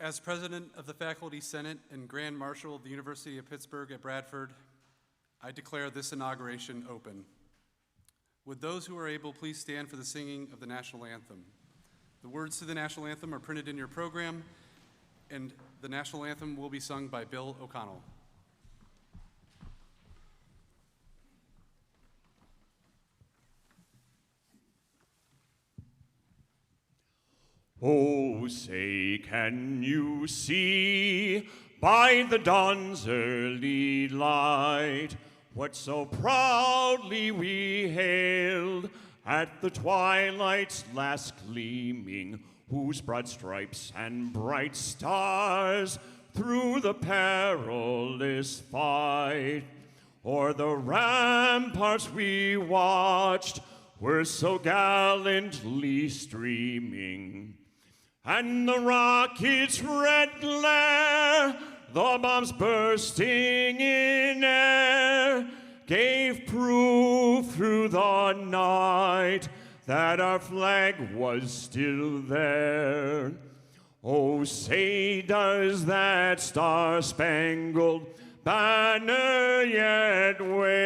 As President of the Faculty Senate and Grand Marshal of the University of Pittsburgh at Bradford, I declare this inauguration open. Would those who are able please stand for the singing of the national anthem? The words to the national anthem are printed in your program, and the national anthem will be sung by Bill O'Connell. Oh, say, can you see by the dawn's early light what so proudly we hailed at the twilight's last gleaming, whose broad stripes and bright stars through the perilous fight o'er the ramparts we watched were so gallantly streaming. And the rocket's red glare, the bombs bursting in air, gave proof through the night that our flag was still there. Oh, say, does that star-spangled banner yet wave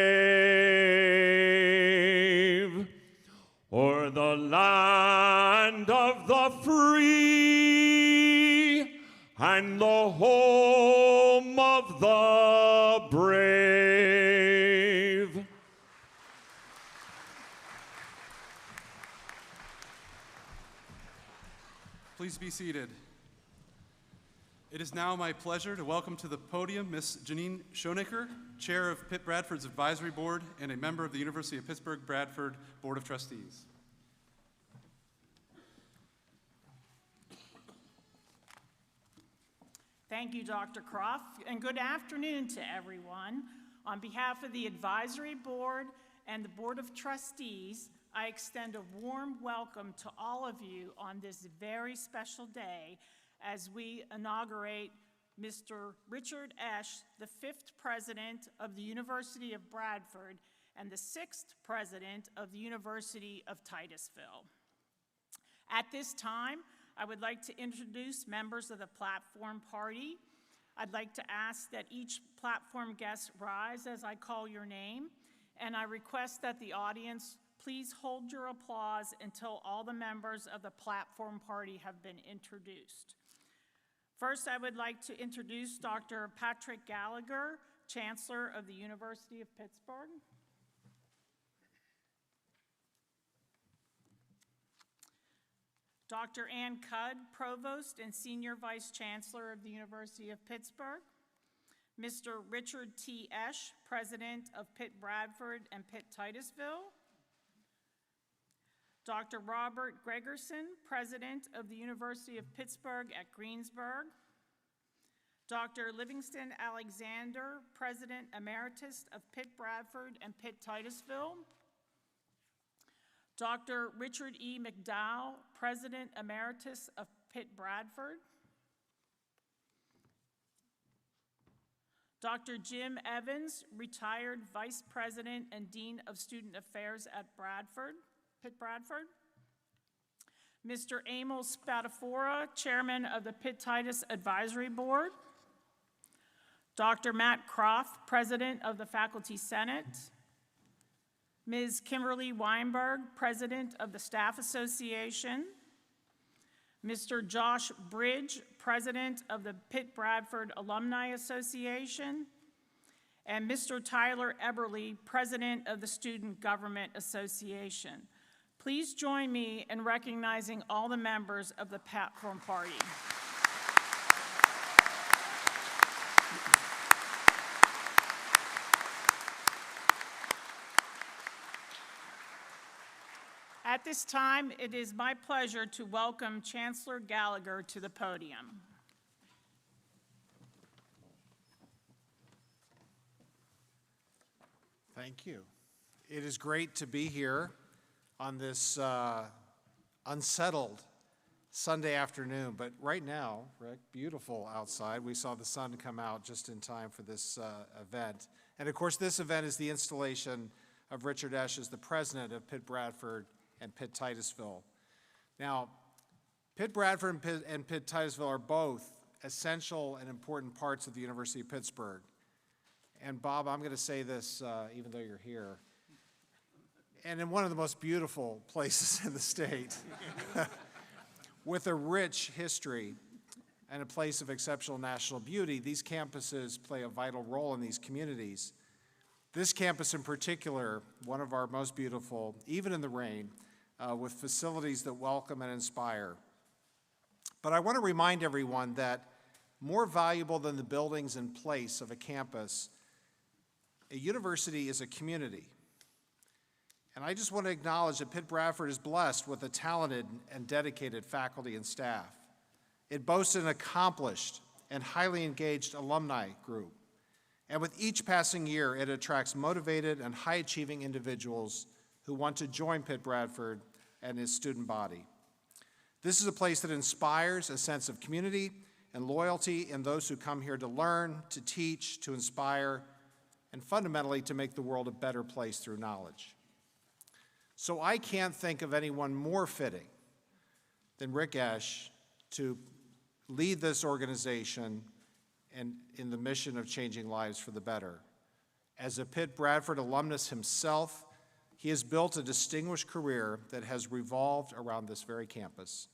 o'er the land of the free and the home of the brave? Please be seated. It is now my pleasure to welcome to the podium Ms. Janine Schoenecker, Chair of Pitt-Bradford's Advisory Board and a member of the University of Pittsburgh-Bradford Board of Trustees. Thank you, Dr. Croft, and good afternoon to everyone. On behalf of the Advisory Board and the Board of Trustees, I extend a warm welcome to all of you on this very special day as we inaugurate Mr. Richard Esch, the 5th President of the University of Bradford and the 6th President of the University of Titusville. At this time, I would like to introduce members of the platform party. I'd like to ask that each platform guest rise as I call your name, and I request that the audience please hold your applause until all the members of the platform party have been introduced. First, I would like to introduce Dr. Patrick Gallagher, Chancellor of the University of Pittsburgh. Dr. Ann Cudd, Provost and Senior Vice Chancellor of the University of Pittsburgh. Mr. Richard T. Esch, President of Pitt-Bradford and Pitt-Titusville. Dr. Robert Gregerson, President of the University of Pittsburgh at Greensburg. Dr. Livingston Alexander, President Emeritus of Pitt-Bradford and Pitt-Titusville. Dr. Richard E. McDowell, President Emeritus of Pitt-Bradford. Dr. Jim Evans, retired Vice President and Dean of Student Affairs at Pitt-Bradford. Mr. Emil Spadafora, Chairman of the Pitt-Titus Advisory Board. Dr. Matt Croft, President of the Faculty Senate. Ms. Kimberly Weinberg, President of the Staff Association. Mr. Josh Bridge, President of the Pitt-Bradford Alumni Association. And Mr. Tyler Eberly, President of the Student Government Association. Please join me in recognizing all the members of the platform party. At this time, it is my pleasure to welcome Chancellor Gallagher to the podium. Thank you. It is great to be here on this unsettled Sunday afternoon, but right now, Rick, beautiful outside. We saw the sun come out just in time for this event. And of course, this event is the installation of Richard Esch as the president of Pitt-Bradford and Pitt-Titusville. Now, Pitt-Bradford and Pitt-Titusville are both essential and important parts of the University of Pittsburgh. And Bob, I'm going to say this even though you're here, and in one of the most beautiful places in the state, with a rich history and a place of exceptional national beauty, these campuses play a vital role in these communities. This campus in particular, one of our most beautiful, even in the rain, with facilities that welcome and inspire. But I want to remind everyone that more valuable than the buildings and place of a campus, a university is a community. And I just want to acknowledge that Pitt-Bradford is blessed with a talented and dedicated faculty and staff. It boasts an accomplished and highly engaged alumni group. And with each passing year, it attracts motivated and high-achieving individuals who want to join Pitt-Bradford and its student body. This is a place that inspires a sense of community and loyalty in those who come here to learn, to teach, to inspire, and fundamentally to make the world a better place through knowledge. So I can't think of anyone more fitting than Rick Esch to lead this organization and in the mission of changing lives for the better. As a Pitt-Bradford alumnus himself, he has built a distinguished career that has revolved around this very campus.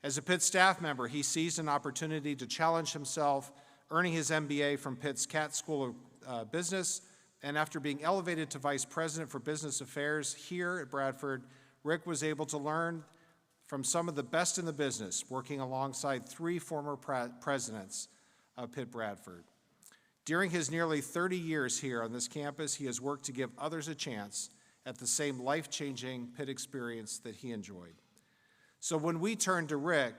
As a Pitt staff member, he seized an opportunity to challenge himself, earning his MBA from Pitt's Katz School of Business, and after being elevated to Vice President for Business Affairs here at Bradford, Rick was able to learn from some of the best in the business, working alongside 3 former presidents of Pitt-Bradford. During his nearly 30 years here on this campus, he has worked to give others a chance at the same life-changing Pitt experience that he enjoyed. So when we turned to Rick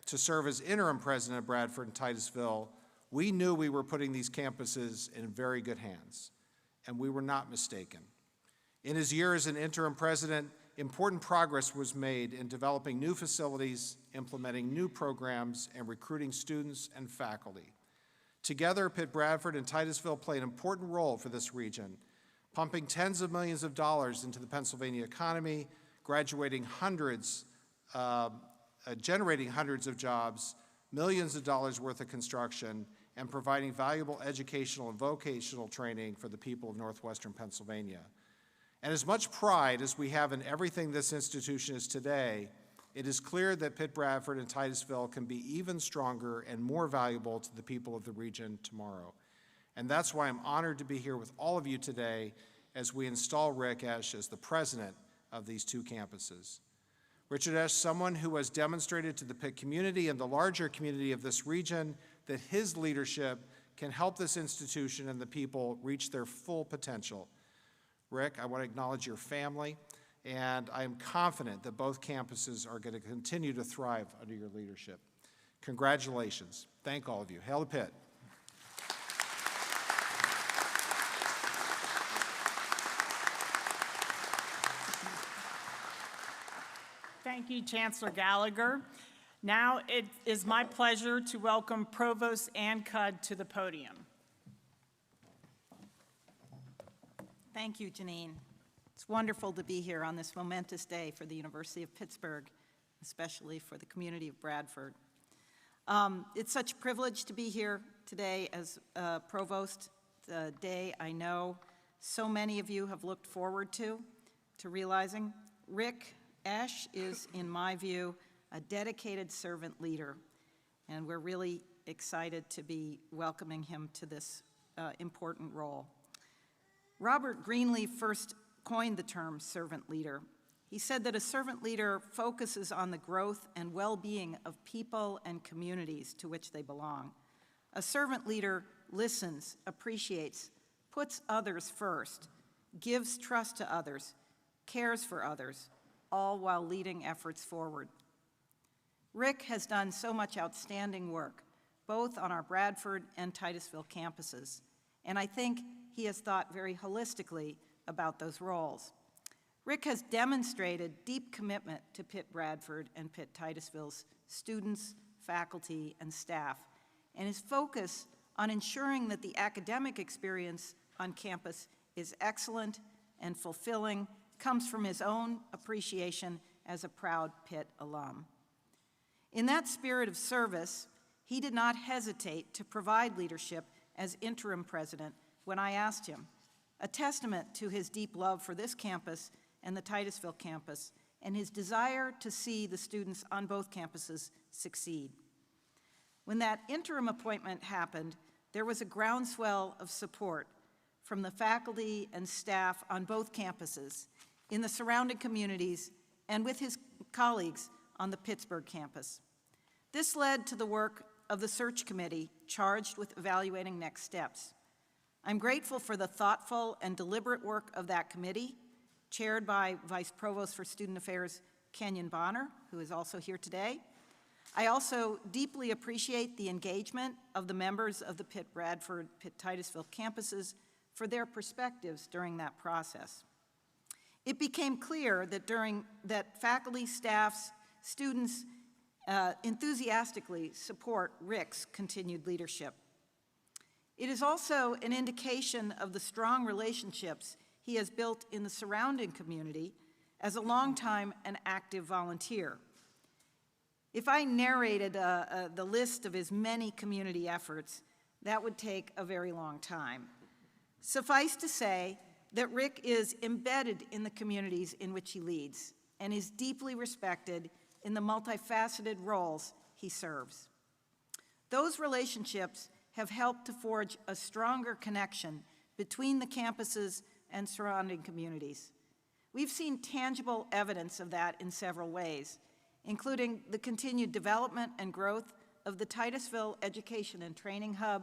to serve as interim president of Bradford and Titusville, we knew we were putting these campuses in very good hands, and we were not mistaken. In his year as an interim president, important progress was made in developing new facilities, implementing new programs, and recruiting students and faculty. Together, Pitt-Bradford and Titusville play an important role for this region, pumping tens of millions of dollars into the Pennsylvania economy, generating hundreds of jobs, millions of dollars worth of construction, and providing valuable educational and vocational training for the people of northwestern Pennsylvania. And as much pride as we have in everything this institution is today, it is clear that Pitt-Bradford and Titusville can be even stronger and more valuable to the people of the region tomorrow. And that's why I'm honored to be here with all of you today as we install Rick Esch as the president of these 2 campuses. Richard Esch, someone who has demonstrated to the Pitt community and the larger community of this region that his leadership can help this institution and the people reach their full potential. Rick, I want to acknowledge your family, and I am confident that both campuses are going to continue to thrive under your leadership. Congratulations. Thank all of you. Hail to Pitt. Thank you, Chancellor Gallagher. Now it is my pleasure to welcome Provost Ann Cudd to the podium. Thank you, Janine. It's wonderful to be here on this momentous day for the University of Pittsburgh, especially for the community of Bradford. It's such a privilege to be here today as Provost, the day I know so many of you have looked forward to realizing. Rick Esch is, in my view, a dedicated servant leader, and we're really excited to be welcoming him to this important role. Robert Greenleaf first coined the term servant leader. He said that a servant leader focuses on the growth and well-being of people and communities to which they belong. A servant leader listens, appreciates, puts others first, gives trust to others, cares for others, all while leading efforts forward. Rick has done so much outstanding work, both on our Bradford and Titusville campuses, and I think he has thought very holistically about those roles. Rick has demonstrated deep commitment to Pitt-Bradford and Pitt-Titusville's students, faculty, and staff, and his focus on ensuring that the academic experience on campus is excellent and fulfilling comes from his own appreciation as a proud Pitt alum. In that spirit of service, he did not hesitate to provide leadership as interim president when I asked him, a testament to his deep love for this campus and the Titusville campus, and his desire to see the students on both campuses succeed. When that interim appointment happened, there was a groundswell of support from the faculty and staff on both campuses, in the surrounding communities, and with his colleagues on the Pittsburgh campus. This led to the work of the search committee charged with evaluating next steps. I'm grateful for the thoughtful and deliberate work of that committee, chaired by Vice Provost for Student Affairs Kenyon Bonner, who is also here today. I also deeply appreciate the engagement of the members of the Pitt-Bradford, Pitt-Titusville campuses for their perspectives during that process. It became clear that faculty, staffs, students enthusiastically support Rick's continued leadership. It is also an indication of the strong relationships he has built in the surrounding community as a longtime and active volunteer. If I narrated the list of his many community efforts, that would take a very long time. Suffice to say that Rick is embedded in the communities in which he leads and is deeply respected in the multifaceted roles he serves. Those relationships have helped to forge a stronger connection between the campuses and surrounding communities. We've seen tangible evidence of that in several ways, including the continued development and growth of the Titusville Education and Training Hub,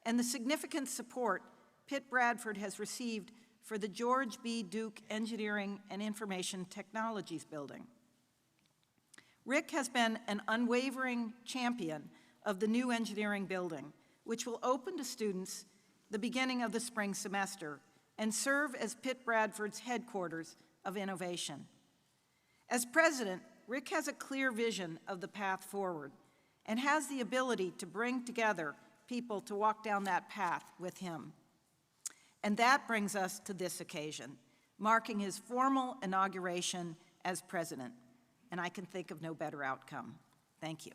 and the significant support Pitt-Bradford has received for the George B. Duke Engineering and Information Technologies Building. Rick has been an unwavering champion of the new engineering building, which will open to students the beginning of the spring semester and serve as Pitt-Bradford's headquarters of innovation. As president, Rick has a clear vision of the path forward and has the ability to bring together people to walk down that path with him. And that brings us to this occasion, marking his formal inauguration as president. And I can think of no better outcome. Thank you.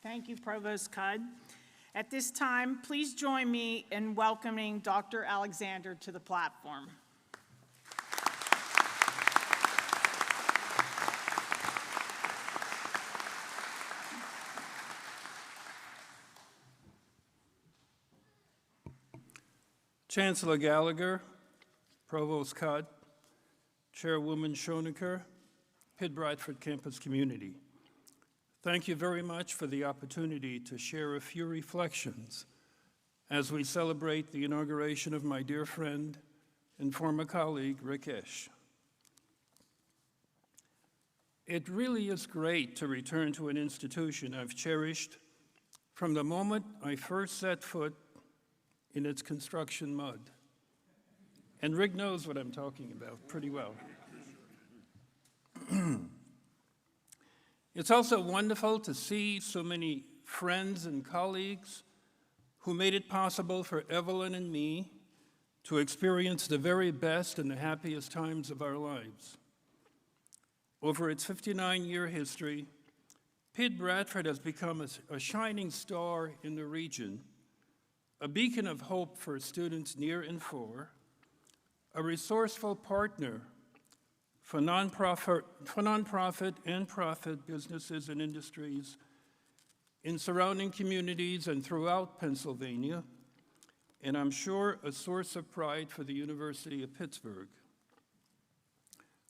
Thank you, Provost Cudd. At this time, please join me in welcoming Dr. Alexander to the platform. Chancellor Gallagher, Provost Cudd, Chairwoman Schoenecker, Pitt-Bradford campus community. Thank you very much for the opportunity to share a few reflections as we celebrate the inauguration of my dear friend and former colleague, Rick Esch. It really is great to return to an institution I've cherished from the moment I first set foot in its construction mud. And Rick knows what I'm talking about pretty well. It's also wonderful to see so many friends and colleagues who made it possible for Evelyn and me to experience the very best and the happiest times of our lives. Over its 59-year history, Pitt-Bradford has become a shining star in the region, a beacon of hope for students near and far, a resourceful partner for nonprofit and profit businesses and industries in surrounding communities and throughout Pennsylvania, and I'm sure a source of pride for the University of Pittsburgh.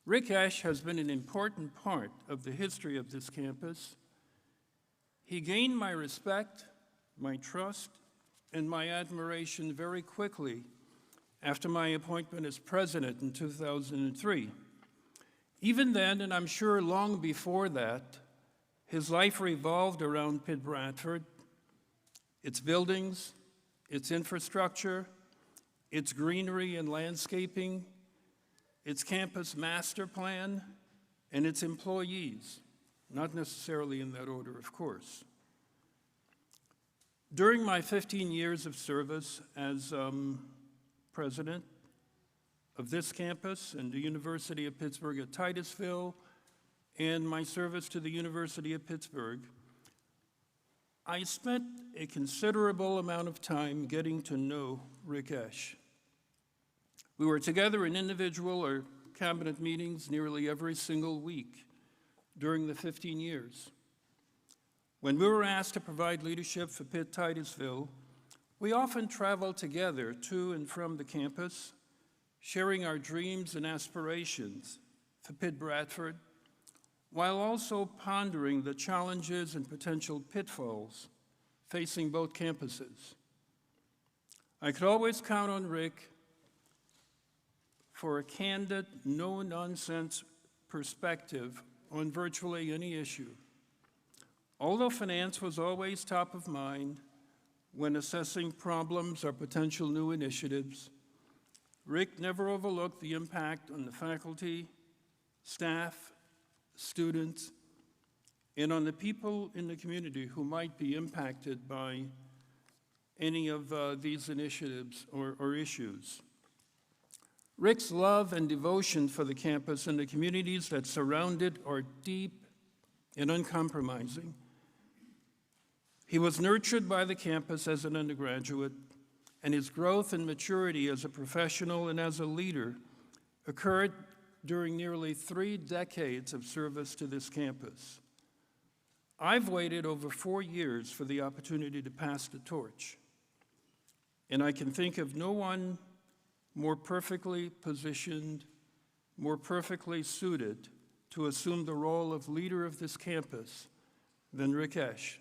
Rick Esch has been an important part of the history of this campus. He gained my respect, my trust, and my admiration very quickly after my appointment as president in 2003. Even then, and I'm sure long before that, his life revolved around Pitt-Bradford, its buildings, its infrastructure, its greenery and landscaping, its campus master plan, and its employees, not necessarily in that order, of course. During my 15 years of service as president of this campus and the University of Pittsburgh at Titusville, and my service to the University of Pittsburgh, I spent a considerable amount of time getting to know Rick Esch. We were together in individual or cabinet meetings nearly every single week during the 15 years. When we were asked to provide leadership for Pitt Titusville, we often traveled together to and from the campus, sharing our dreams and aspirations for Pitt-Bradford, while also pondering the challenges and potential pitfalls facing both campuses. I could always count on Rick for a candid, no-nonsense perspective on virtually any issue. Although finance was always top of mind when assessing problems or potential new initiatives, Rick never overlooked the impact on the faculty, staff, students, and on the people in the community who might be impacted by any of these initiatives or issues. Rick's love and devotion for the campus and the communities that surround it are deep and uncompromising. He was nurtured by the campus as an undergraduate, and his growth and maturity as a professional and as a leader occurred during nearly 3 decades of service to this campus. I've waited over 4 years for the opportunity to pass the torch, and I can think of no one more perfectly positioned, more perfectly suited to assume the role of leader of this campus than Rick Esch.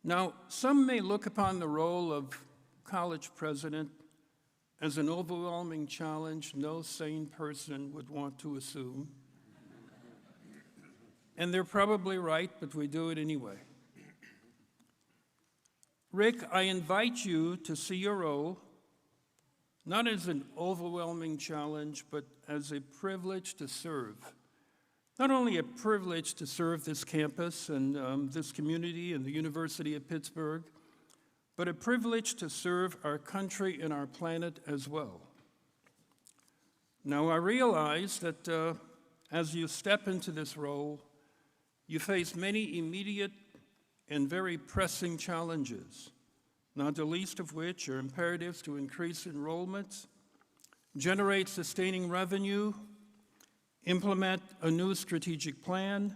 Now, some may look upon the role of college president as an overwhelming challenge no sane person would want to assume. And they're probably right, but we do it anyway. Rick, I invite you to see your role not as an overwhelming challenge, but as a privilege to serve. Not only a privilege to serve this campus and this community and the University of Pittsburgh, but a privilege to serve our country and our planet as well. Now, I realize that as you step into this role, you face many immediate and very pressing challenges, not the least of which are imperatives to increase enrollments, generate sustaining revenue, implement a new strategic plan,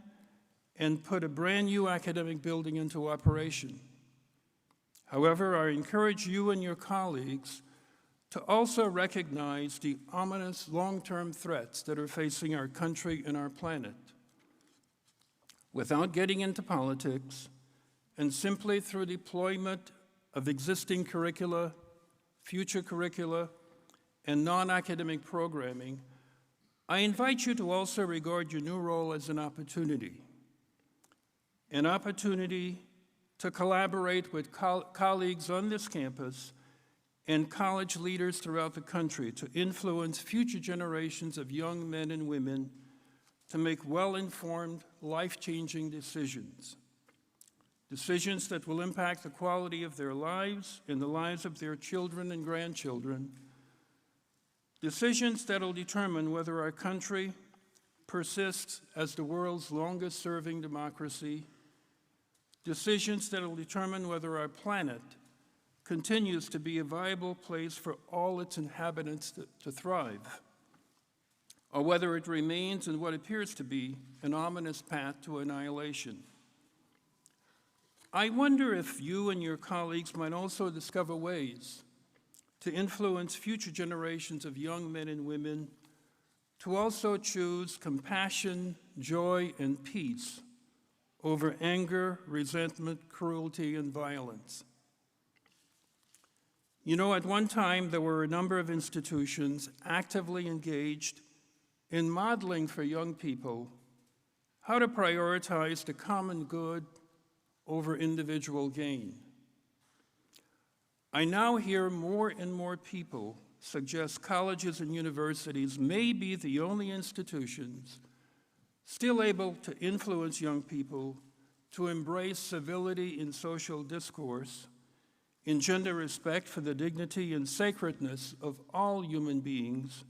and put a brand new academic building into operation. However, I encourage you and your colleagues to also recognize the ominous long-term threats that are facing our country and our planet. Without getting into politics, and simply through deployment of existing curricula, future curricula, and non-academic programming, I invite you to also regard your new role as an opportunity to collaborate with colleagues on this campus and college leaders throughout the country to influence future generations of young men and women to make well-informed, life-changing decisions. Decisions that will impact the quality of their lives and the lives of their children and grandchildren. Decisions that will determine whether our country persists as the world's longest-serving democracy. Decisions that will determine whether our planet continues to be a viable place for all its inhabitants to thrive, or whether it remains in what appears to be an ominous path to annihilation. I wonder if you and your colleagues might also discover ways to influence future generations of young men and women to also choose compassion, joy, and peace over anger, resentment, cruelty, and violence. You know, at one time, there were a number of institutions actively engaged in modeling for young people how to prioritize the common good over individual gain. I now hear more and more people suggest colleges and universities may be the only institutions still able to influence young people to embrace civility in social discourse, engender respect for the dignity and sacredness of all human beings,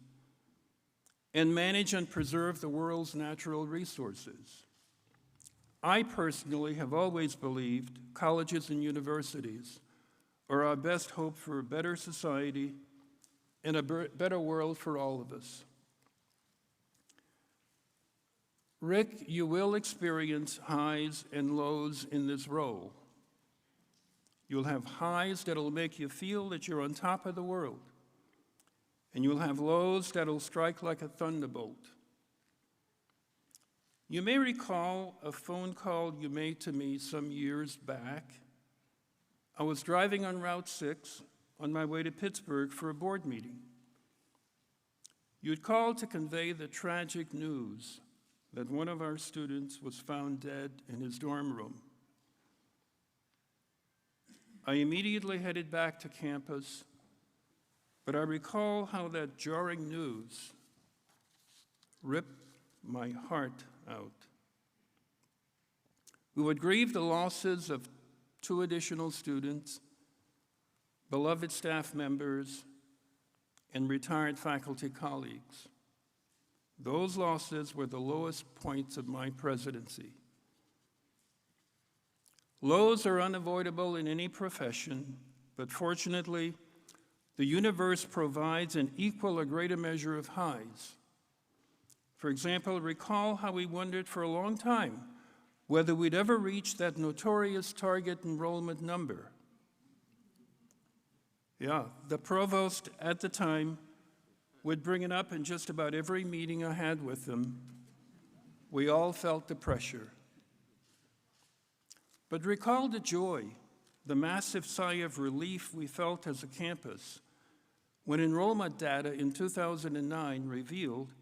and manage and preserve the world's natural resources. I personally have always believed colleges and universities are our best hope for a better society and a better world for all of us. Rick, you will experience highs and lows in this role. You'll have highs that'll make you feel that you're on top of the world, and you'll have lows that'll strike like a thunderbolt. You may recall a phone call you made to me some years back. I was driving on Route 6 on my way to Pittsburgh for a board meeting. You'd called to convey the tragic news that one of our students was found dead in his dorm room. I immediately headed back to campus, but I recall how that jarring news ripped my heart out. We would grieve the losses of 2 additional students, beloved staff members, and retired faculty colleagues. Those losses were the lowest points of my presidency. Lows are unavoidable in any profession, but fortunately, the universe provides an equal or greater measure of highs. For example, recall how we wondered for a long time whether we'd ever reach that notorious target enrollment number. Yeah, the provost at the time would bring it up in just about every meeting I had with him. We all felt the pressure. But recall the joy, the massive sigh of relief we felt as a campus when enrollment data in 2009 revealed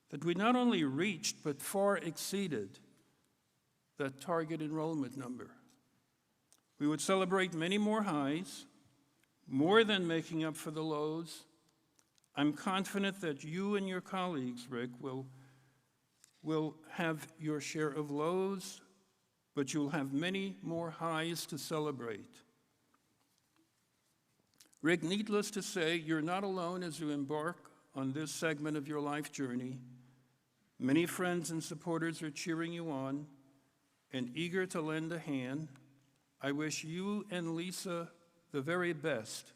that we not only reached but far exceeded that target enrollment number. We would celebrate many more highs, more than making up for the lows. I'm confident that you and your colleagues, Rick, will have your share of lows, but you'll have many more highs to celebrate. Rick, needless to say, you're not alone as you embark on this segment of your life journey. Many friends and supporters are cheering you on and eager to lend a hand. I wish you and Lisa the very best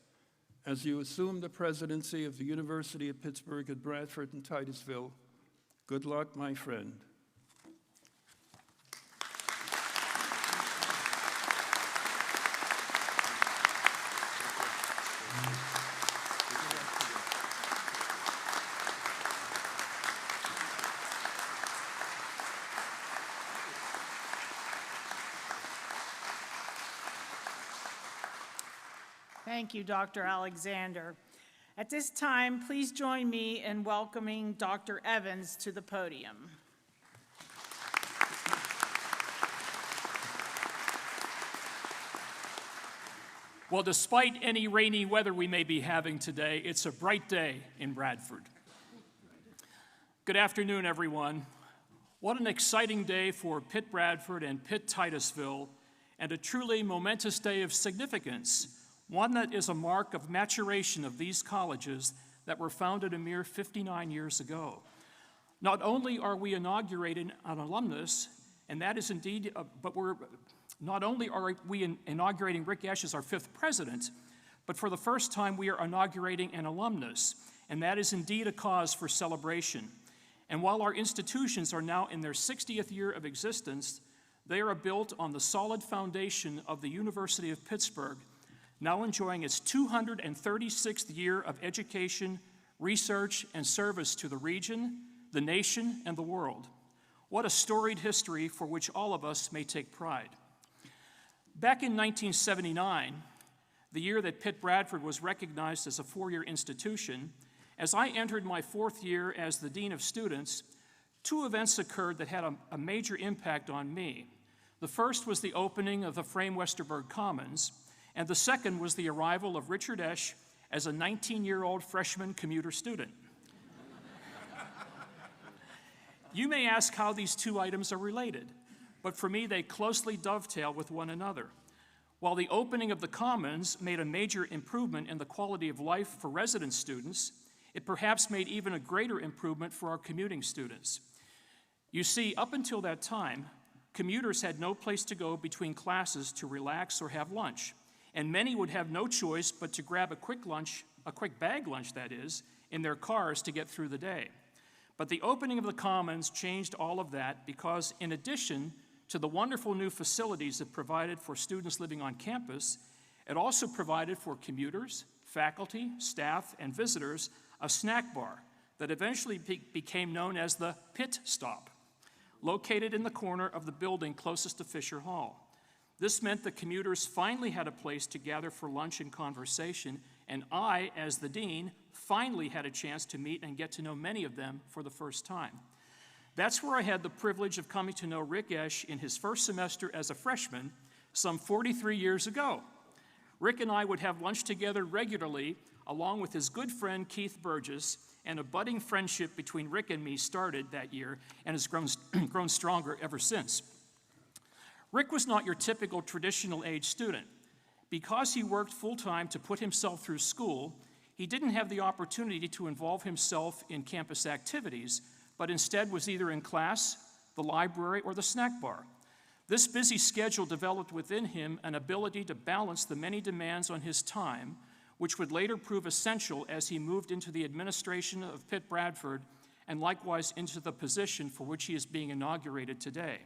as you assume the presidency of the University of Pittsburgh at Bradford and Titusville. Good luck, my friend. Thank you, Dr. Alexander. At this time, please join me in welcoming Dr. Evans to the podium. Well, despite any rainy weather we may be having today, it's a bright day in Bradford. Good afternoon, everyone. What an exciting day for Pitt-Bradford and Pitt-Titusville, and a truly momentous day of significance, one that is a mark of maturation of these colleges that were founded a mere 59 years ago. Not only are we inaugurating an alumnus, and that is indeed, not only are we inaugurating Rick Esch as our 5th president, but for the first time we are inaugurating an alumnus, and that is indeed a cause for celebration. And while our institutions are now in their 60th year of existence, they are built on the solid foundation of the University of Pittsburgh, now enjoying its 236th year of education, research, and service to the region, the nation, and the world. What a storied history for which all of us may take pride. Back in 1979, the year that Pitt-Bradford was recognized as a 4-year institution, as I entered my 4th year as the Dean of Students, 2 events occurred that had a major impact on me. The first was the opening of the Frame Westerberg Commons, and the second was the arrival of Richard Esch as a 19-year-old freshman commuter student. You may ask how these 2 items are related, but for me they closely dovetail with one another. While the opening of the Commons made a major improvement in the quality of life for resident students, it perhaps made even a greater improvement for our commuting students. You see, up until that time, commuters had no place to go between classes to relax or have lunch, and many would have no choice but to grab a quick bag lunch, that is, in their cars to get through the day. But the opening of the Commons changed all of that because in addition to the wonderful new facilities it provided for students living on campus, it also provided for commuters, faculty, staff, and visitors a snack bar that eventually became known as the Pitt Stop, located in the corner of the building closest to Fisher Hall. This meant that commuters finally had a place to gather for lunch and conversation, and I, as the dean, finally had a chance to meet and get to know many of them for the first time. That's where I had the privilege of coming to know Rick Esch in his first semester as a freshman some 43 years ago. Rick and I would have lunch together regularly, along with his good friend Keith Burgess, and a budding friendship between Rick and me started that year and has grown stronger ever since. Rick was not your typical traditional age student. Because he worked full-time to put himself through school, he didn't have the opportunity to involve himself in campus activities, but instead was either in class, the library, or the snack bar. This busy schedule developed within him an ability to balance the many demands on his time, which would later prove essential as he moved into the administration of Pitt-Bradford and likewise into the position for which he is being inaugurated today.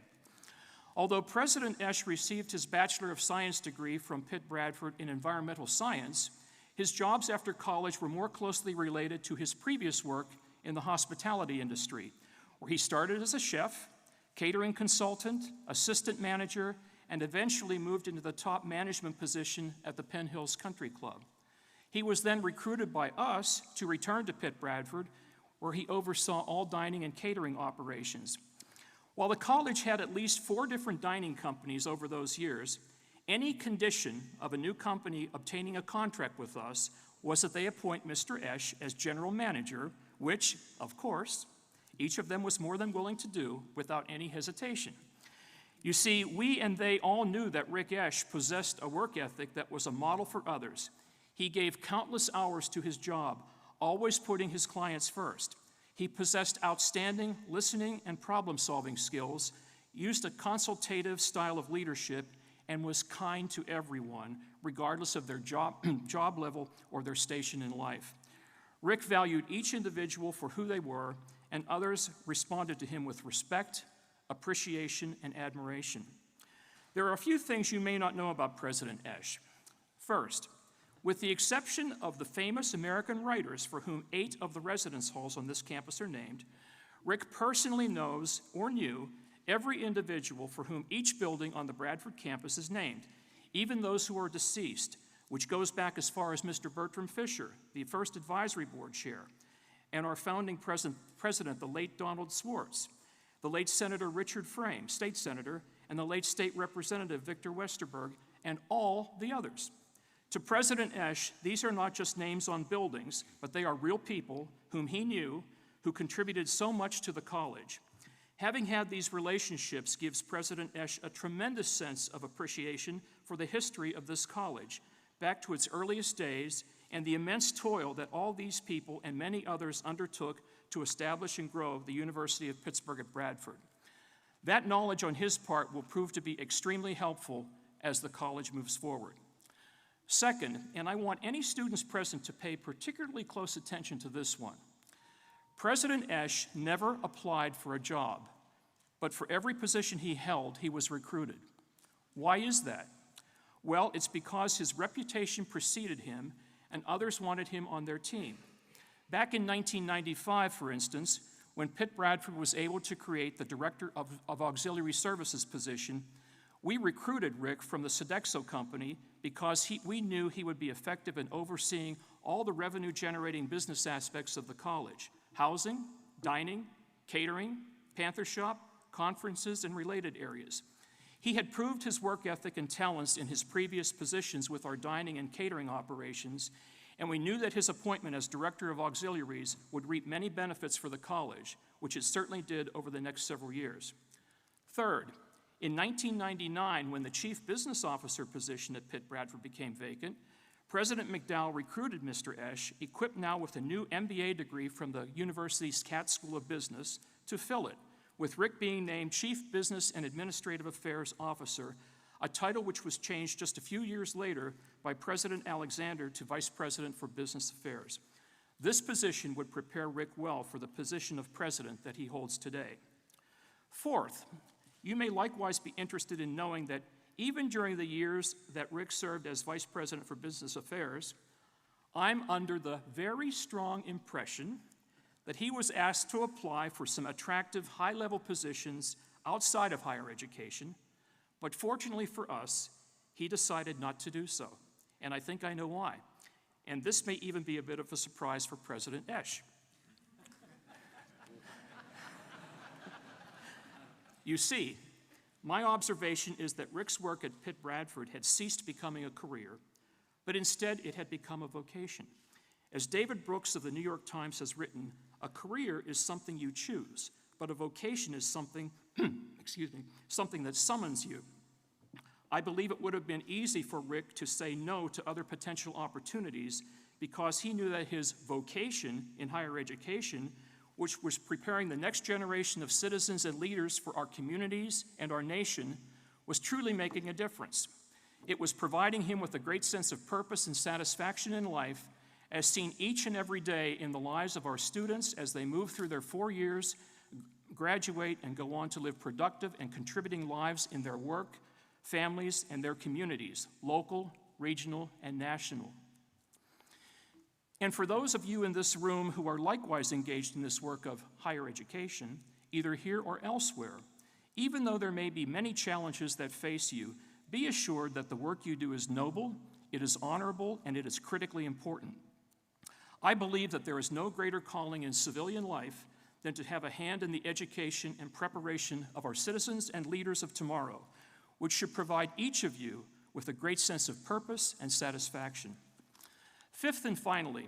Although President Esch received his Bachelor of Science degree from Pitt-Bradford in environmental science, his jobs after college were more closely related to his previous work in the hospitality industry, where he started as a chef, catering consultant, assistant manager, and eventually moved into the top management position at the Penn Hills Country Club. He was then recruited by us to return to Pitt-Bradford, where he oversaw all dining and catering operations. While the college had at least 4 different dining companies over those years, any condition of a new company obtaining a contract with us was that they appoint Mr. Esch as general manager, which, of course, each of them was more than willing to do without any hesitation. You see, we and they all knew that Rick Esch possessed a work ethic that was a model for others. He gave countless hours to his job, always putting his clients first. He possessed outstanding listening and problem-solving skills, used a consultative style of leadership, and was kind to everyone, regardless of their job level or their station in life. Rick valued each individual for who they were, and others responded to him with respect, appreciation, and admiration. There are a few things you may not know about President Esch. First, with the exception of the famous American writers for whom 8 of the residence halls on this campus are named, Rick personally knows or knew every individual for whom each building on the Bradford campus is named, even those who are deceased, which goes back as far as Mr. Bertram Fisher, the first advisory board chair, and our founding president, the late Donald Swartz, the late Senator Richard Frame, state senator, and the late state representative Victor Westerberg, and all the others. To President Esch, these are not just names on buildings, but they are real people whom he knew, who contributed so much to the college. Having had these relationships gives President Esch a tremendous sense of appreciation for the history of this college, back to its earliest days, and the immense toil that all these people and many others undertook to establish and grow the University of Pittsburgh at Bradford. That knowledge on his part will prove to be extremely helpful as the college moves forward. Second, and I want any students present to pay particularly close attention to this one, President Esch never applied for a job, but for every position he held, he was recruited. Why is that? Well, it's because his reputation preceded him and others wanted him on their team. Back in 1995, for instance, when Pitt-Bradford was able to create the Director of Auxiliary Services position, we recruited Rick from the Sodexo company because we knew he would be effective in overseeing all the revenue-generating business aspects of the college: housing, dining, catering, Panther Shop, conferences, and related areas. He had proved his work ethic and talents in his previous positions with our dining and catering operations, and we knew that his appointment as Director of Auxiliaries would reap many benefits for the college, which it certainly did over the next several years. Third, In 1999, when the Chief Business Officer position at Pitt-Bradford became vacant, President McDowell recruited Mr. Esch, equipped now with a new MBA degree from the university's Katz School of Business, to fill it, with Rick being named Chief Business and Administrative Affairs Officer, a title which was changed just a few years later by President Alexander to Vice President for Business Affairs. This position would prepare Rick well for the position of President that he holds today. Fourth, you may likewise be interested in knowing that even during the years that Rick served as Vice President for Business Affairs, I'm under the very strong impression that he was asked to apply for some attractive high-level positions outside of higher education, but fortunately for us, he decided not to do so, and I think I know why. And this may even be a bit of a surprise for President Esch. You see, my observation is that Rick's work at Pitt-Bradford had ceased becoming a career, but instead it had become a vocation. As David Brooks of the New York Times has written, a career is something you choose, but a vocation is something, something that summons you. I believe it would have been easy for Rick to say no to other potential opportunities because he knew that his vocation in higher education, which was preparing the next generation of citizens and leaders for our communities and our nation, was truly making a difference. It was providing him with a great sense of purpose and satisfaction in life, as seen each and every day in the lives of our students as they move through their 4 years, graduate, and go on to live productive and contributing lives in their work, families, and their communities, local, regional, and national. And for those of you in this room who are likewise engaged in this work of higher education, either here or elsewhere, even though there may be many challenges that face you, be assured that the work you do is noble, it is honorable, and it is critically important. I believe that there is no greater calling in civilian life than to have a hand in the education and preparation of our citizens and leaders of tomorrow, which should provide each of you with a great sense of purpose and satisfaction. Fifth and finally,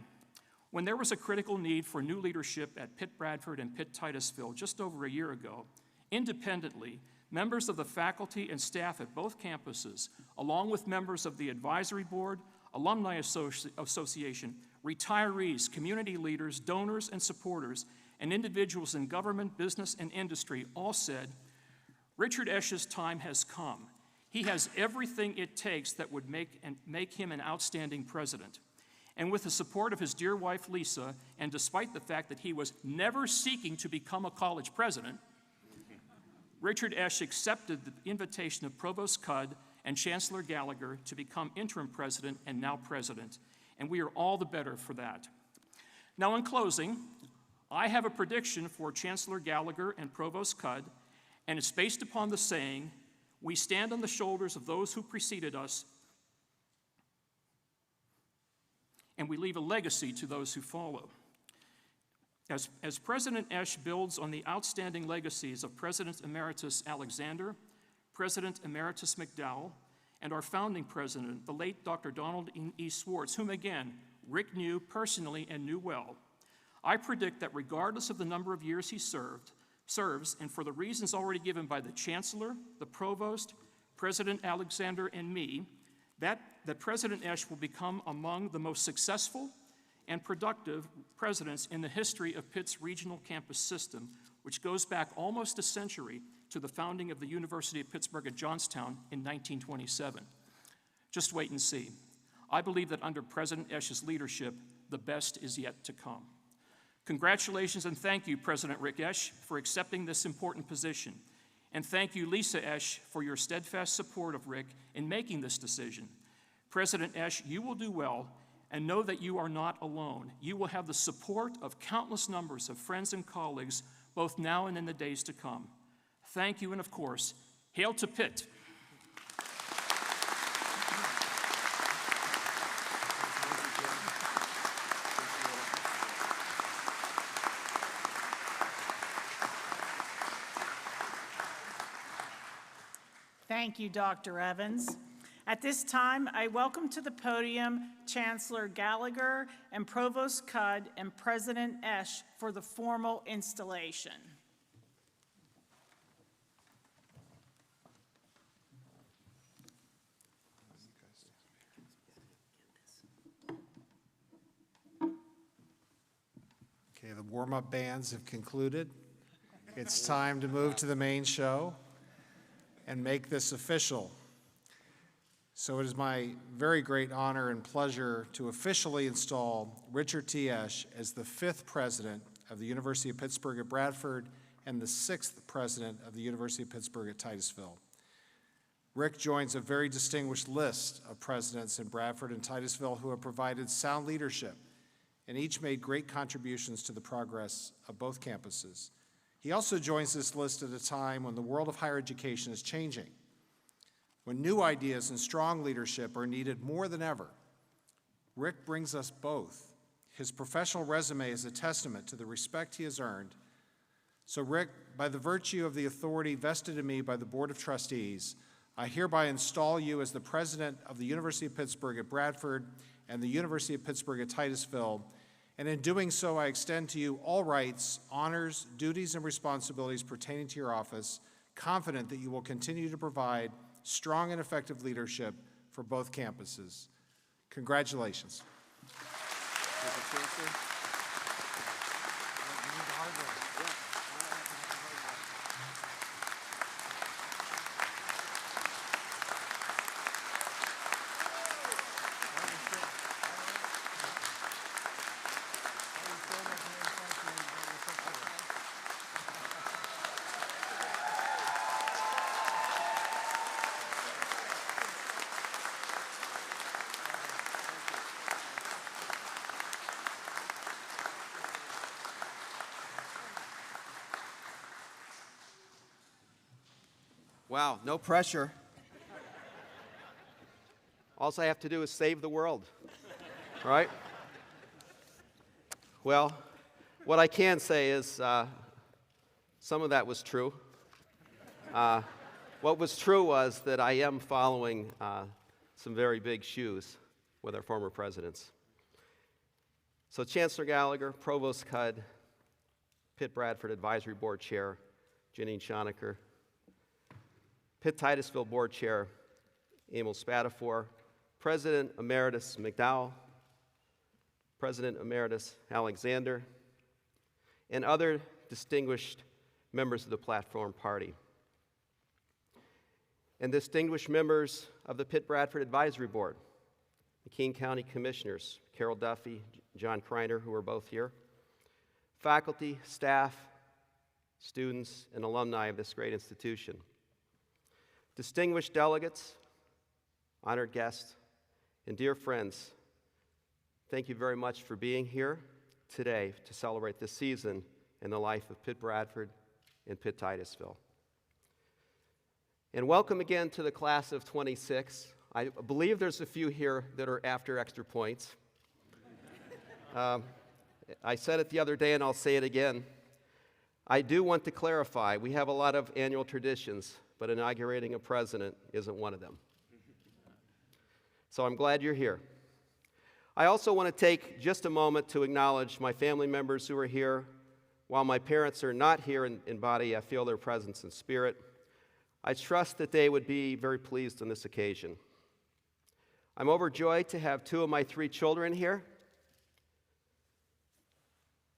when there was a critical need for new leadership at Pitt-Bradford and Pitt-Titusville just over a year ago, independently, members of the faculty and staff at both campuses, along with members of the advisory board, alumni association, retirees, community leaders, donors and supporters, and individuals in government, business, and industry all said, Richard Esch's time has come. He has everything it takes that would make him an outstanding president. And with the support of his dear wife, Lisa, and despite the fact that he was never seeking to become a college president, Richard Esch accepted the invitation of Provost Cudd and Chancellor Gallagher to become interim president and now president, and we are all the better for that. Now, in closing, I have a prediction for Chancellor Gallagher and Provost Cudd, and it's based upon the saying, we stand on the shoulders of those who preceded us, and we leave a legacy to those who follow. As President Esch builds on the outstanding legacies of President Emeritus Alexander, President Emeritus McDowell, and our founding president, the late Dr. Donald E. Swartz, whom again, Rick knew personally and knew well, I predict that regardless of the number of years he serves, and for the reasons already given by the Chancellor, the Provost, President Alexander, and me, that President Esch will become among the most successful and productive presidents in the history of Pitt's regional campus system, which goes back almost a century to the founding of the University of Pittsburgh at Johnstown in 1927. Just wait and see. I believe that under President Esch's leadership, the best is yet to come. Congratulations and thank you, President Rick Esch, for accepting this important position. And thank you, Lisa Esch, for your steadfast support of Rick in making this decision. President Esch, you will do well, and know that you are not alone. You will have the support of countless numbers of friends and colleagues, both now and in the days to come. Thank you, and of course, hail to Pitt. Thank you, Dr. Evans. At this time, I welcome to the podium Chancellor Gallagher and Provost Cudd and President Esch for the formal installation. Okay, the warm-up bands have concluded. It's time to move to the main show and make this official. So it is my very great honor and pleasure to officially install Richard T. Esch as the 5th president of the University of Pittsburgh at Bradford and the 6th president of the University of Pittsburgh at Titusville. Rick joins a very distinguished list of presidents in Bradford and Titusville who have provided sound leadership and each made great contributions to the progress of both campuses. He also joins this list at a time when the world of higher education is changing, when new ideas and strong leadership are needed more than ever. Rick brings us both. His professional resume is a testament to the respect he has earned. So Rick, by the virtue of the authority vested in me by the Board of Trustees, I hereby install you as the president of the University of Pittsburgh at Bradford and the University of Pittsburgh at Titusville, and in doing so, I extend to you all rights, honors, duties, and responsibilities pertaining to your office, confident that you will continue to provide strong and effective leadership for both campuses. Congratulations. Wow, no pressure. All I have to do is save the world, right? Well, what I can say is some of that was true. What was true was that I am following some very big shoes with our former presidents. So Chancellor Gallagher, Provost Cudd, Pitt-Bradford Advisory Board Chair, Janine Schonecker, Pitt-Titusville Board Chair, Emil Spatafor, President Emeritus McDowell, President Emeritus Alexander, and other distinguished members of the Platform Party. And distinguished members of the Pitt-Bradford Advisory Board, McKean County Commissioners, Carol Duffy, John Kreiner, who are both here, faculty, staff, students, and alumni of this great institution. Distinguished delegates, honored guests, and dear friends, thank you very much for being here today to celebrate this season in the life of Pitt-Bradford and Pitt-Titusville. And welcome again to the class of 26. I believe there's a few here that are after extra points. I said it the other day and I'll say it again. I do want to clarify, we have a lot of annual traditions, but inaugurating a president isn't one of them. So I'm glad you're here. I also want to take just a moment to acknowledge my family members who are here. While my parents are not here in body, I feel their presence in spirit. I trust that they would be very pleased on this occasion. I'm overjoyed to have 2 of my 3 children here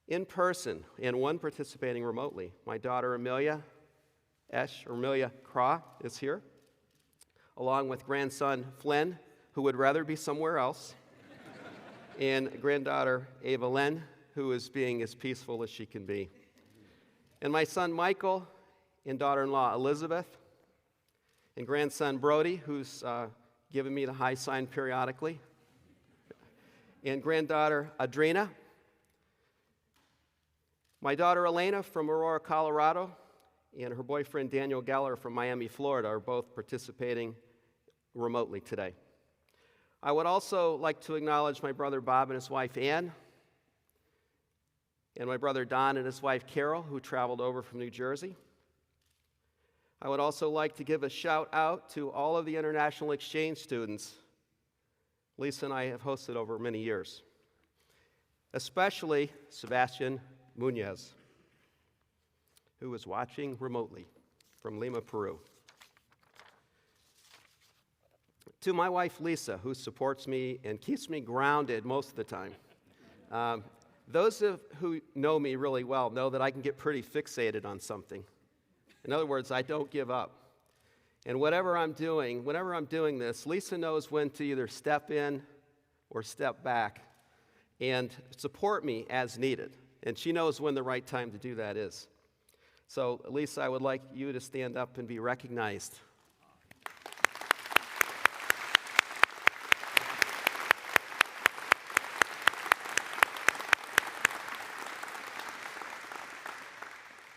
in person and 1 participating remotely. My daughter Amelia Esch, or Amelia Craw, is here, along with grandson Flynn, who would rather be somewhere else, and granddaughter Ava Len, who is being as peaceful as she can be. And my son Michael and daughter-in-law Elizabeth, and grandson Brody, who's giving me the high sign periodically, and granddaughter Adrina. My daughter Elena from Aurora, Colorado, and her boyfriend Daniel Geller from Miami, Florida, are both participating remotely today. I would also like to acknowledge my brother Bob and his wife Ann, and my brother Don and his wife Carol, who traveled over from New Jersey. I would also like to give a shout out to all of the international exchange students Lisa and I have hosted over many years, especially Sebastian Munoz, who is watching remotely from Lima, Peru. To my wife, Lisa, who supports me and keeps me grounded most of the time. Those who know me really well know that I can get pretty fixated on something. In other words, I don't give up. And whenever I'm doing this, Lisa knows when to either step in or step back and support me as needed. And she knows when the right time to do that is. So, Lisa, I would like you to stand up and be recognized.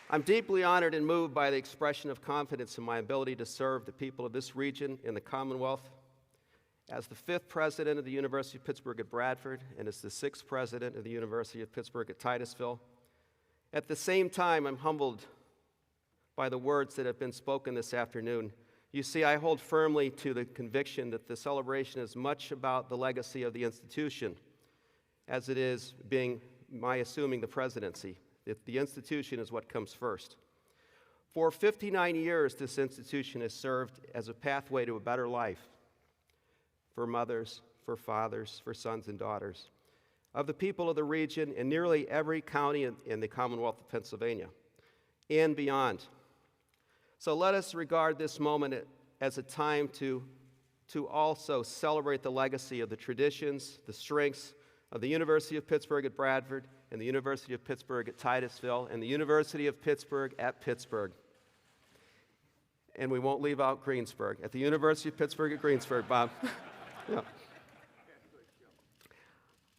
I'm deeply honored and moved by the expression of confidence in my ability to serve the people of this region in the Commonwealth. As the 5th president of the University of Pittsburgh at Bradford and as the 6th president of the University of Pittsburgh at Titusville, at the same time, I'm humbled by the words that have been spoken this afternoon. You see, I hold firmly to the conviction that the celebration is much about the legacy of the institution as it is being my assuming the presidency. The institution is what comes first. For 59 years, this institution has served as a pathway to a better life for mothers, for fathers, for sons and daughters of the people of the region in nearly every county in the Commonwealth of Pennsylvania and beyond. So let us regard this moment as a time to also celebrate the legacy of the traditions, the strengths of the University of Pittsburgh at Bradford and the University of Pittsburgh at Titusville and the University of Pittsburgh at Pittsburgh. And we won't leave out Greensburg. At the University of Pittsburgh at Greensburg, Bob. Yeah.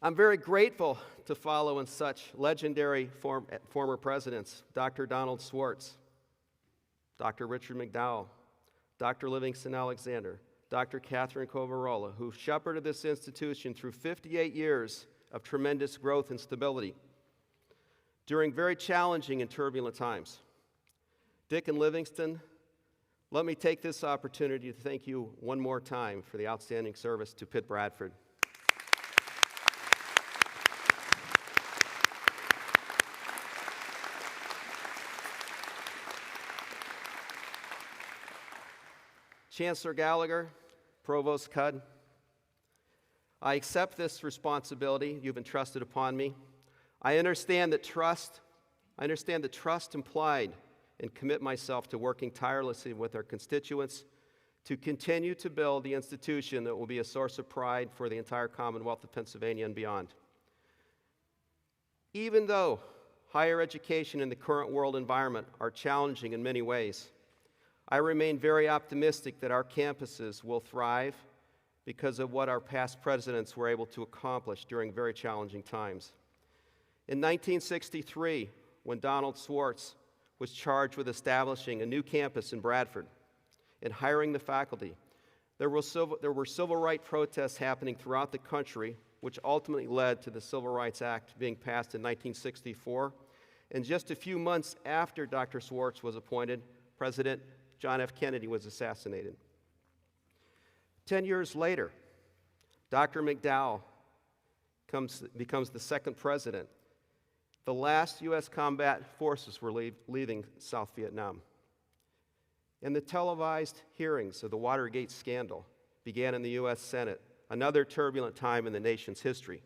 I'm very grateful to follow in such legendary former presidents, Dr. Donald Swartz, Dr. Richard McDowell, Dr. Livingston Alexander, Dr. Catherine Covarola, who shepherded this institution through 58 years of tremendous growth and stability during very challenging and turbulent times. Dick and Livingston, let me take this opportunity to thank you one more time for the outstanding service to Pitt-Bradford. Chancellor Gallagher, Provost Cudd, I accept this responsibility you've entrusted upon me. I understand the trust implied and commit myself to working tirelessly with our constituents to continue to build the institution that will be a source of pride for the entire Commonwealth of Pennsylvania and beyond. Even though higher education in the current world environment are challenging in many ways, I remain very optimistic that our campuses will thrive because of what our past presidents were able to accomplish during very challenging times. In 1963, when Donald Swartz was charged with establishing a new campus in Bradford and hiring the faculty, there were civil rights protests happening throughout the country, which ultimately led to the Civil Rights Act being passed in 1964. And just a few months after Dr. Swartz was appointed, President John F. Kennedy was assassinated. 10 years later, Dr. McDowell becomes the 2nd president. The last U.S. combat forces were leaving South Vietnam. And the televised hearings of the Watergate scandal began in the U.S. Senate, another turbulent time in the nation's history.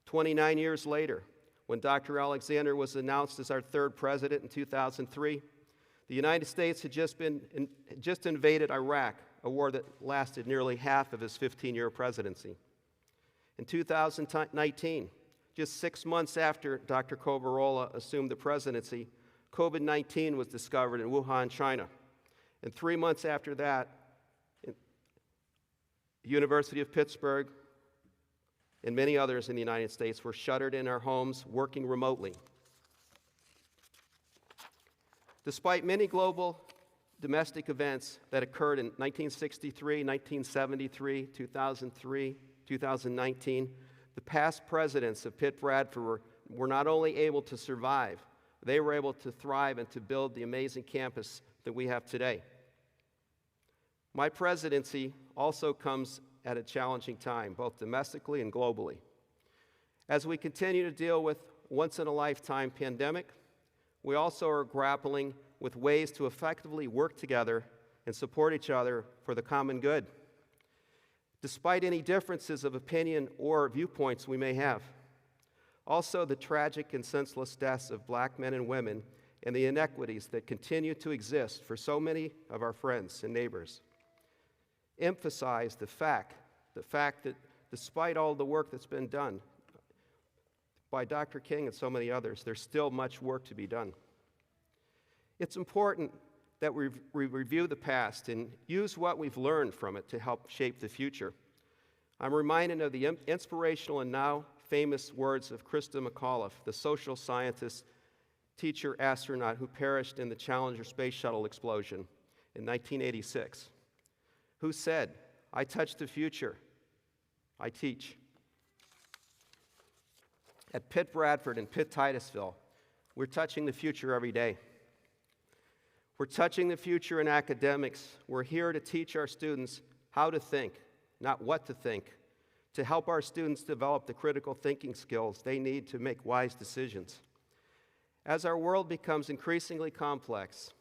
29 years later, when Dr. Alexander was announced as our 3rd president in 2003, the United States had just invaded Iraq, a war that lasted nearly half of his 15-year presidency. In 2019, just 6 months after Dr. Covarola assumed the presidency, COVID-19 was discovered in Wuhan, China. And 3 months after that, the University of Pittsburgh and many others in the United States were shuttered in our homes, working remotely. Despite many global domestic events that occurred in 1963, 1973, 2003, 2019, the past presidents of Pitt-Bradford were not only able to survive, they were able to thrive and to build the amazing campus that we have today. My presidency also comes at a challenging time, both domestically and globally. As we continue to deal with once-in-a-lifetime pandemic, we also are grappling with ways to effectively work together and support each other for the common good, despite any differences of opinion or viewpoints we may have. Also, the tragic and senseless deaths of black men and women and the inequities that continue to exist for so many of our friends and neighbors. Emphasize the fact that despite all the work that's been done by Dr. King and so many others, there's still much work to be done. It's important that we review the past and use what we've learned from it to help shape the future. I'm reminded of the inspirational and now famous words of Krista McAuliffe, the social scientist, teacher, astronaut who perished in the Challenger space shuttle explosion in 1986, who said, "I touch the future, I teach." At Pitt-Bradford and Pitt-Titusville, we're touching the future every day. We're touching the future in academics. We're here to teach our students how to think, not what to think, to help our students develop the critical thinking skills they need to make wise decisions. As our world becomes increasingly complex,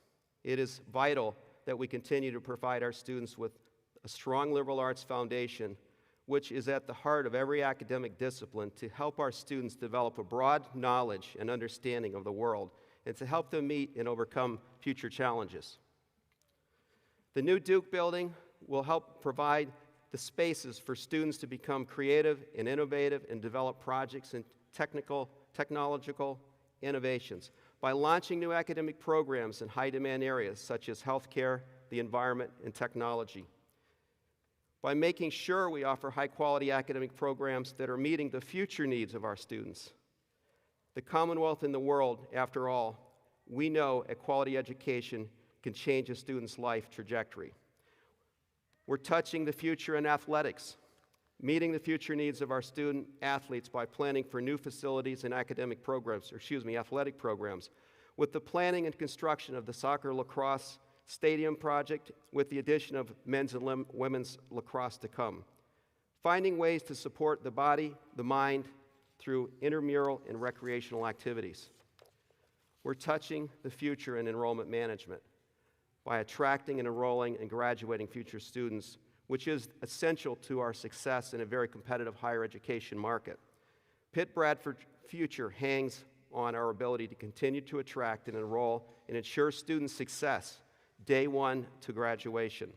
it is vital that we continue to provide our students with a strong liberal arts foundation, which is at the heart of every academic discipline, to help our students develop a broad knowledge and understanding of the world and to help them meet and overcome future challenges. The new Duke building will help provide the spaces for students to become creative and innovative and develop projects and technological innovations by launching new academic programs in high-demand areas such as healthcare, the environment, and technology. By making sure we offer high-quality academic programs that are meeting the future needs of our students. The Commonwealth and the world, after all, we know a quality education can change a student's life trajectory. We're touching the future in athletics, meeting the future needs of our student athletes by planning for new facilities and athletic programs, with the planning and construction of the soccer lacrosse stadium project, with the addition of men's and women's lacrosse to come. Finding ways to support the body, the mind, through intramural and recreational activities. We're touching the future in enrollment management by attracting and enrolling and graduating future students, which is essential to our success in a very competitive higher education market. Pitt-Bradford future hangs on our ability to continue to attract and enroll and ensure student success day one to graduation.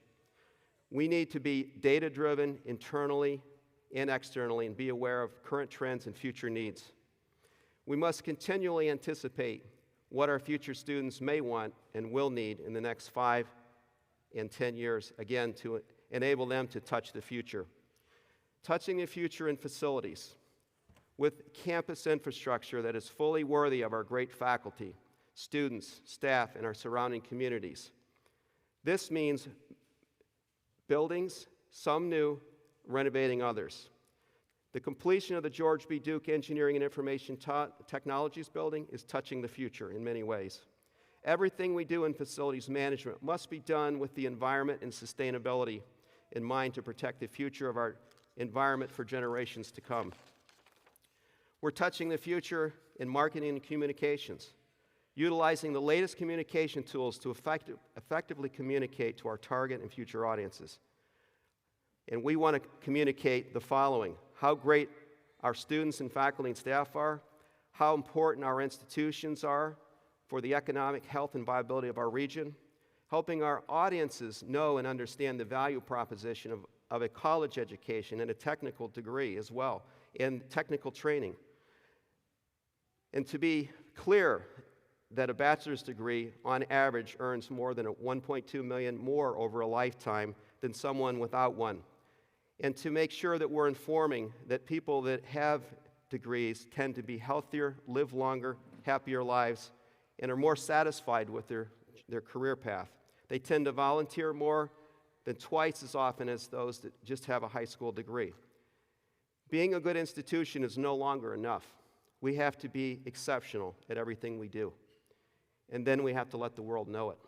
We need to be data-driven internally and externally and be aware of current trends and future needs. We must continually anticipate what our future students may want and will need in the next 5 and 10 years, again, to enable them to touch the future. Touching the future in facilities with campus infrastructure that is fully worthy of our great faculty, students, staff, and our surrounding communities. This means buildings, some new, renovating others. The completion of the George B. Duke Engineering and Information Technologies building is touching the future in many ways. Everything we do in facilities management must be done with the environment and sustainability in mind to protect the future of our environment for generations to come. We're touching the future in marketing and communications, utilizing the latest communication tools to effectively communicate to our target and future audiences. And we want to communicate the following: how great our students and faculty and staff are, how important our institutions are for the economic health and viability of our region, helping our audiences know and understand the value proposition of a college education and a technical degree as well, and technical training. And to be clear that a bachelor's degree on average earns more than $1.2 million more over a lifetime than someone without one. And to make sure that we're informing that people that have degrees tend to be healthier, live longer, happier lives, and are more satisfied with their career path. They tend to volunteer more than twice as often as those that just have a high school degree. Being a good institution is no longer enough. We have to be exceptional at everything we do. And then we have to let the world know it.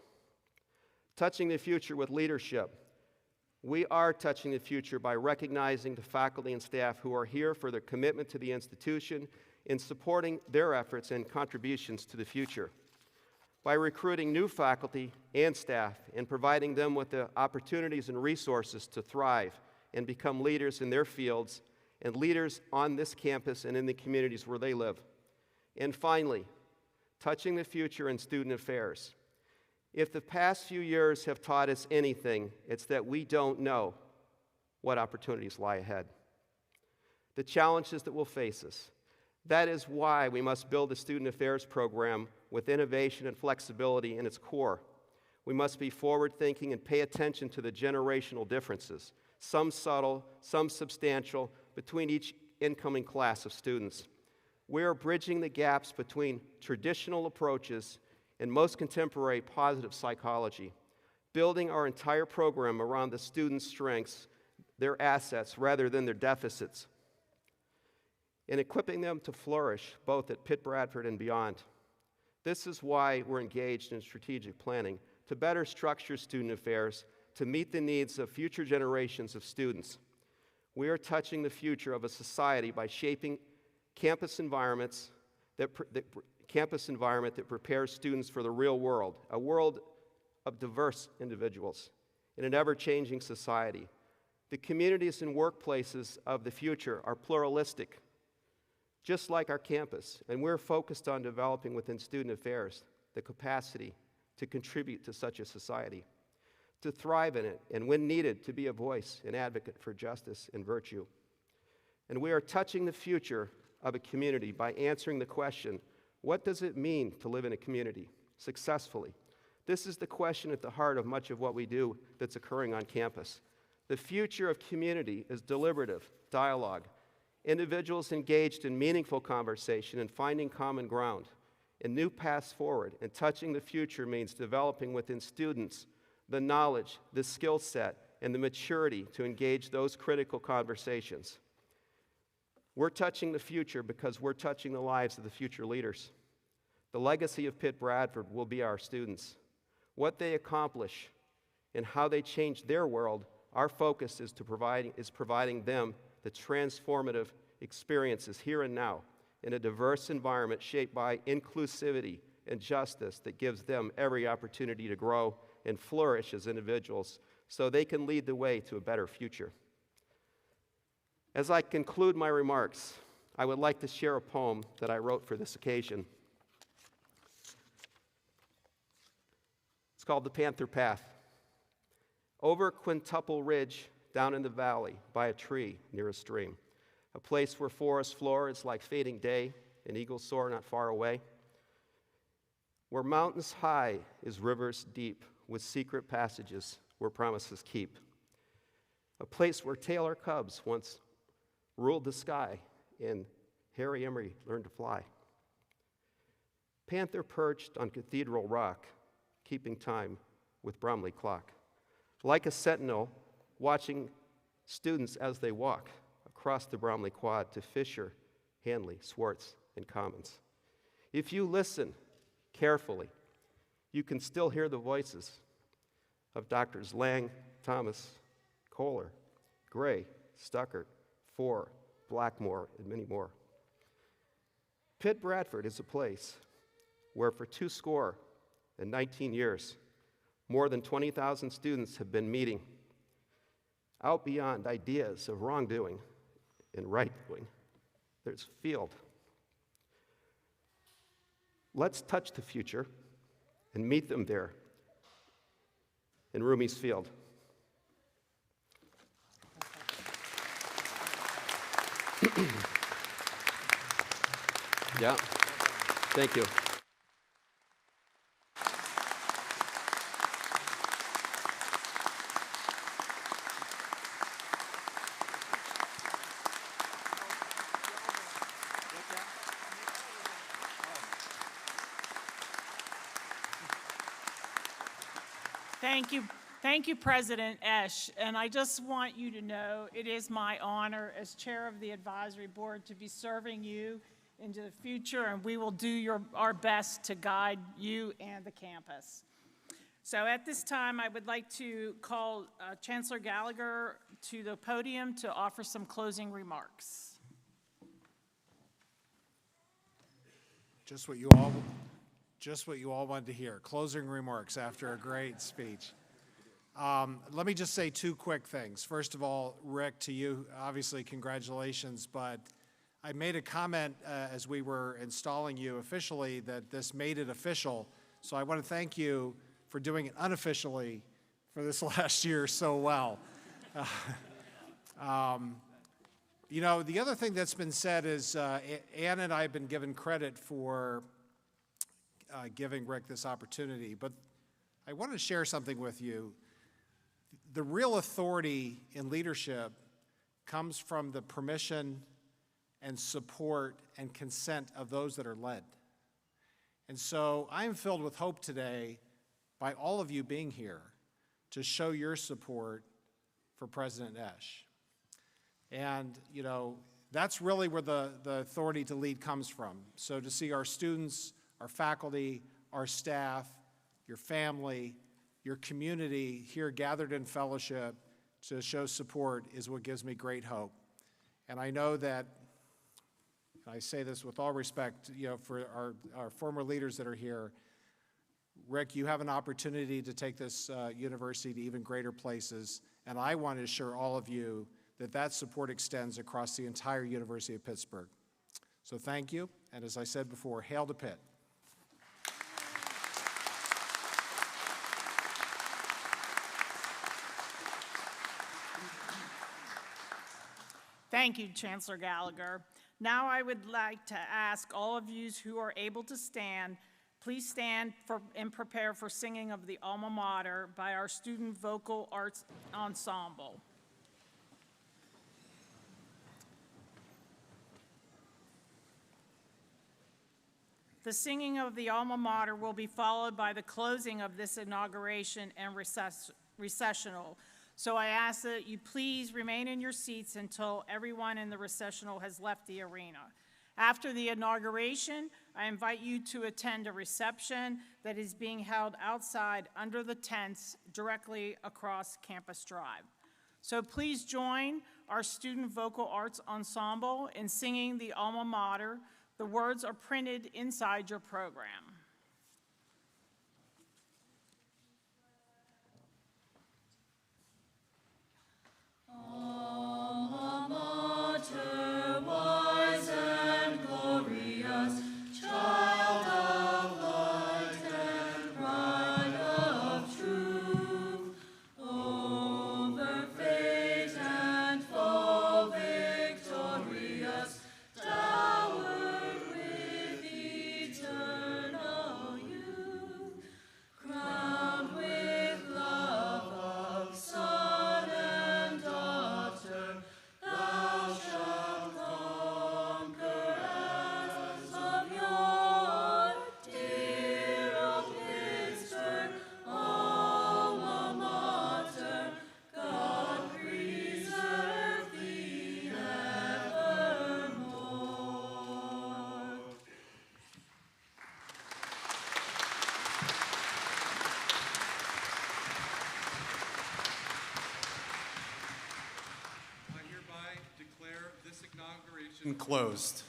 Touching the future with leadership. We are touching the future by recognizing the faculty and staff who are here for their commitment to the institution in supporting their efforts and contributions to the future. By recruiting new faculty and staff and providing them with the opportunities and resources to thrive and become leaders in their fields and leaders on this campus and in the communities where they live. And finally, touching the future in student affairs. If the past few years have taught us anything, it's that we don't know what opportunities lie ahead, the challenges that will face us. That is why we must build a student affairs program with innovation and flexibility in its core. We must be forward-thinking and pay attention to the generational differences, some subtle, some substantial, between each incoming class of students. We are bridging the gaps between traditional approaches and most contemporary positive psychology, building our entire program around the students' strengths, their assets, rather than their deficits, and equipping them to flourish both at Pitt-Bradford and beyond. This is why we're engaged in strategic planning, to better structure student affairs to meet the needs of future generations of students. We are touching the future of a society by shaping campus environment that prepares students for the real world, a world of diverse individuals in an ever-changing society. The communities and workplaces of the future are pluralistic, just like our campus, and we're focused on developing within student affairs the capacity to contribute to such a society, to thrive in it, and when needed, to be a voice and advocate for justice and virtue. And we are touching the future of a community by answering the question, what does it mean to live in a community successfully? This is the question at the heart of much of what we do that's occurring on campus. The future of community is deliberative dialogue, individuals engaged in meaningful conversation and finding common ground and new paths forward. And touching the future means developing within students the knowledge, the skill set, and the maturity to engage those critical conversations. We're touching the future because we're touching the lives of the future leaders. The legacy of Pitt-Bradford will be our students. What they accomplish and how they change their world, our focus is providing them the transformative experiences here and now in a diverse environment shaped by inclusivity and justice that gives them every opportunity to grow and flourish as individuals so they can lead the way to a better future. As I conclude my remarks, I would like to share a poem that I wrote for this occasion. It's called The Panther Path. Over Quintuple Ridge, down in the valley, by a tree near a stream, a place where forest floor is like fading day, and eagles soar not far away, where mountains high is rivers deep, with secret passages where promises keep, a place where Taylor cubs once ruled the sky, and Harry Emery learned to fly. Panther perched on Cathedral Rock, keeping time with Bromley clock, like a sentinel watching students as they walk across the Bromley Quad to Fisher, Hanley, Swartz, and Commons. If you listen carefully, you can still hear the voices of Doctors Lang, Thomas, Kohler, Gray, Stuckert, Four, Blackmore, and many more. Pitt-Bradford is a place where for 219 years, more than 20,000 students have been meeting out beyond ideas of wrongdoing and right-doing. There's field. Let's touch the future and meet them there in Rumi's field. Yeah, thank you. Thank you, President Esch. And I just want you to know it is my honor as chair of the advisory board to be serving you into the future, and we will do our best to guide you and the campus. So at this time, I would like to call Chancellor Gallagher to the podium to offer some closing remarks. Just what you all wanted to hear. Closing remarks after a great speech. Let me just say two quick things. First of all, Rick, to you, obviously, congratulations, but I made a comment as we were installing you officially that this made it official, so I want to thank you for doing it unofficially for this last year so well. You know, the other thing that's been said is Ann and I have been given credit for giving Rick this opportunity, but I want to share something with you. The real authority in leadership comes from the permission and support and consent of those that are led. And so I am filled with hope today by all of you being here to show your support for President Esch. And, you know, that's really where the authority to lead comes from. So to see our students, our faculty, our staff, your family, your community here gathered in fellowship to show support is what gives me great hope. And I know that, I say this with all respect, you know, for our former leaders that are here, Rick, you have an opportunity to take this university to even greater places, and I want to assure all of you that that support extends across the entire University of Pittsburgh. So thank you, and as I said before, hail to Pitt. Thank you, Chancellor Gallagher. Now I would like to ask all of you who are able to stand, please stand and prepare for singing of the Alma Mater by our Student Vocal Arts Ensemble. The singing of the Alma Mater will be followed by the closing of this inauguration and recessional. So I ask that you please remain in your seats until everyone in the recessional has left the arena. After the inauguration, I invite you to attend a reception that is being held outside under the tents directly across Campus Drive. So please join our Student Vocal Arts Ensemble in singing the Alma Mater. The words are printed inside your program. Alma Mater, wise and glorious, child of light and bride of truth, over fate and foe victorious, dowered with eternal youth, crowned with love of Son and daughter, thou shalt conquer as of yore, dear old Pittsburgh, Alma Mater, God preserve thee evermore. I hereby declare this inauguration closed.